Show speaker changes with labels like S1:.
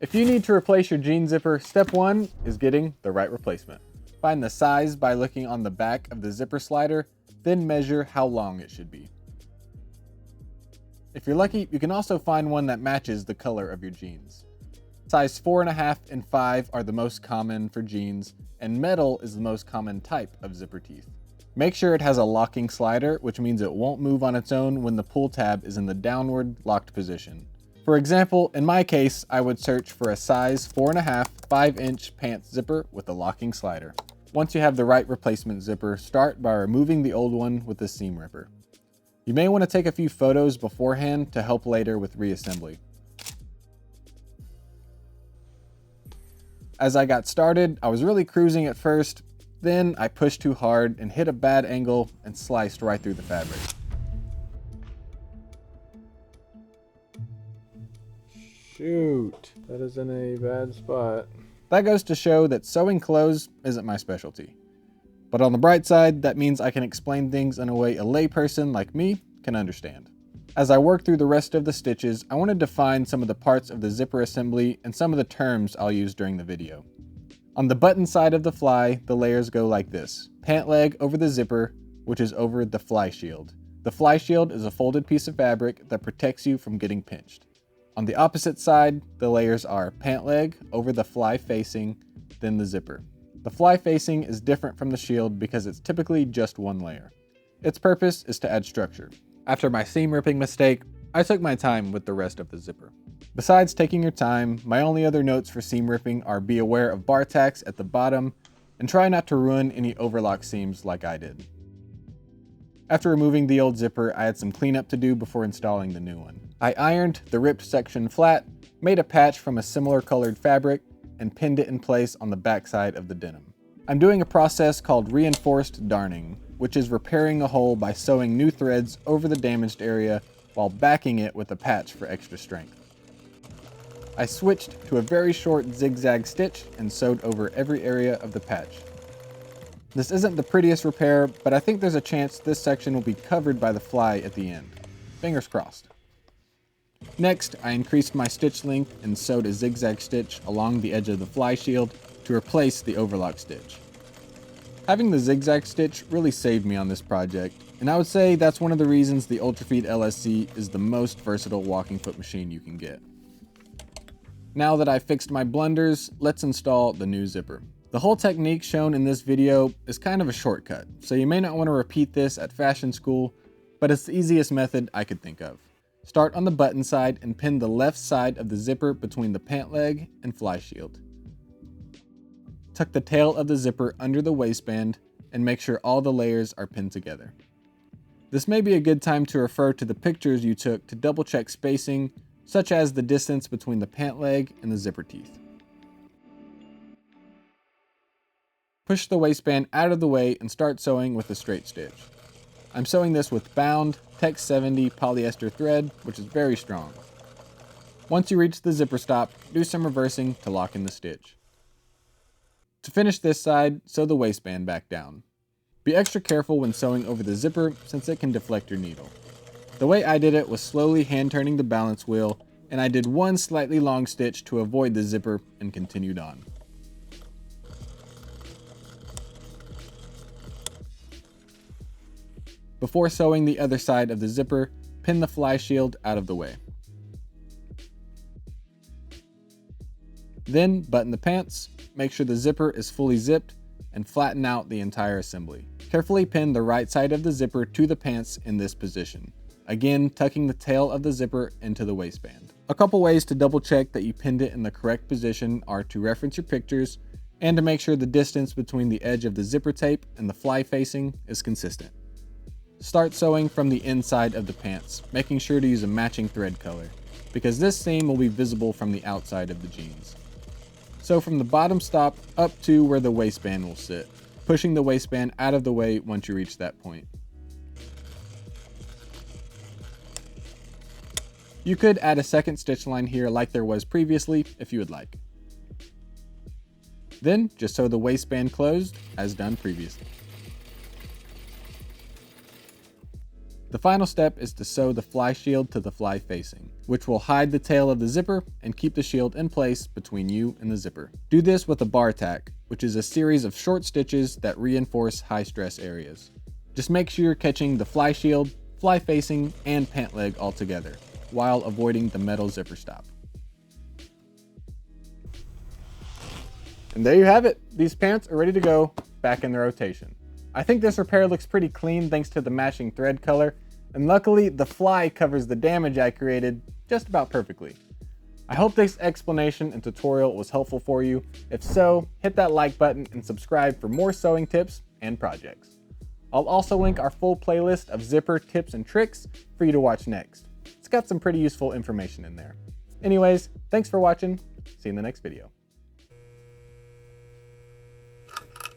S1: If you need to replace your jean zipper, step 1 is getting the right replacement. Find the size by looking on the back of the zipper slider, then measure how long it should be. If you're lucky, you can also find one that matches the color of your jeans. Size 4.5 and 5 are the most common for jeans, and metal is the most common type of zipper teeth. Make sure it has a locking slider, which means it won't move on its own when the pull tab is in the downward locked position. For example, in my case, I would search for a size 4.5, 5-inch pants zipper with a locking slider. Once you have the right replacement zipper, start by removing the old one with a seam ripper. You may want to take a few photos beforehand to help later with reassembly. As I got started, I was really cruising at first, then I pushed too hard and hit a bad angle and sliced right through the fabric. Shoot, that is in a bad spot. That goes to show that sewing clothes isn't my specialty. But on the bright side, that means I can explain things in a way a layperson like me can understand. As I work through the rest of the stitches, I want to define some of the parts of the zipper assembly and some of the terms I'll use during the video. On the button side of the fly, the layers go like this. Pant leg over the zipper, which is over the fly shield. The fly shield is a folded piece of fabric that protects you from getting pinched. On the opposite side, the layers are pant leg over the fly facing, then the zipper. The fly facing is different from the shield because it's typically just one layer. Its purpose is to add structure. After my seam ripping mistake, I took my time with the rest of the zipper. Besides taking your time, my only other notes for seam ripping are be aware of bar tacks at the bottom and try not to ruin any overlock seams like I did. After removing the old zipper, I had some cleanup to do before installing the new one. I ironed the ripped section flat, made a patch from a similar colored fabric, and pinned it in place on the backside of the denim. I'm doing a process called reinforced darning, which is repairing a hole by sewing new threads over the damaged area while backing it with a patch for extra strength. I switched to a very short zigzag stitch and sewed over every area of the patch. This isn't the prettiest repair, but I think there's a chance this section will be covered by the fly at the end. Fingers crossed. Next, I increased my stitch length and sewed a zigzag stitch along the edge of the fly shield to replace the overlock stitch. Having the zigzag stitch really saved me on this project, and I would say that's one of the reasons the Ultrafeed LSC is the most versatile walking foot machine you can get. Now that I've fixed my blunders, let's install the new zipper. The whole technique shown in this video is kind of a shortcut, so you may not want to repeat this at fashion school, but it's the easiest method I could think of. Start on the button side and pin the left side of the zipper between the pant leg and fly shield. Tuck the tail of the zipper under the waistband and make sure all the layers are pinned together. This may be a good time to refer to the pictures you took to double check spacing, such as the distance between the pant leg and the zipper teeth. Push the waistband out of the way and start sewing with a straight stitch. I'm sewing this with bound Tex 70 polyester thread, which is very strong. Once you reach the zipper stop, do some reversing to lock in the stitch. To finish this side, sew the waistband back down. Be extra careful when sewing over the zipper since it can deflect your needle. The way I did it was slowly hand turning the balance wheel, and I did one slightly long stitch to avoid the zipper and continued on. Before sewing the other side of the zipper, pin the fly shield out of the way. Then button the pants, make sure the zipper is fully zipped, and flatten out the entire assembly. Carefully pin the right side of the zipper to the pants in this position. Again, tucking the tail of the zipper into the waistband. A couple ways to double check that you pinned it in the correct position are to reference your pictures and to make sure the distance between the edge of the zipper tape and the fly facing is consistent. Start sewing from the inside of the pants, making sure to use a matching thread color, because this seam will be visible from the outside of the jeans. Sew from the bottom stop up to where the waistband will sit, pushing the waistband out of the way once you reach that point. You could add a second stitch line here like there was previously if you would like. Then just sew the waistband closed as done previously. The final step is to sew the fly shield to the fly facing, which will hide the tail of the zipper and keep the shield in place between you and the zipper. Do this with a bar tack, which is a series of short stitches that reinforce high stress areas. Just make sure you're catching the fly shield, fly facing, and pant leg all together, while avoiding the metal zipper stop. And there you have it. These pants are ready to go back in the rotation. I think this repair looks pretty clean thanks to the matching thread color, and luckily the fly covers the damage I created just about perfectly. I hope this explanation and tutorial was helpful for you. If so, hit that like button and subscribe for more sewing tips and projects. I'll also link our full playlist of zipper tips and tricks for you to watch next. It's got some pretty useful information in there. Anyways, thanks for watching. See you in the next video.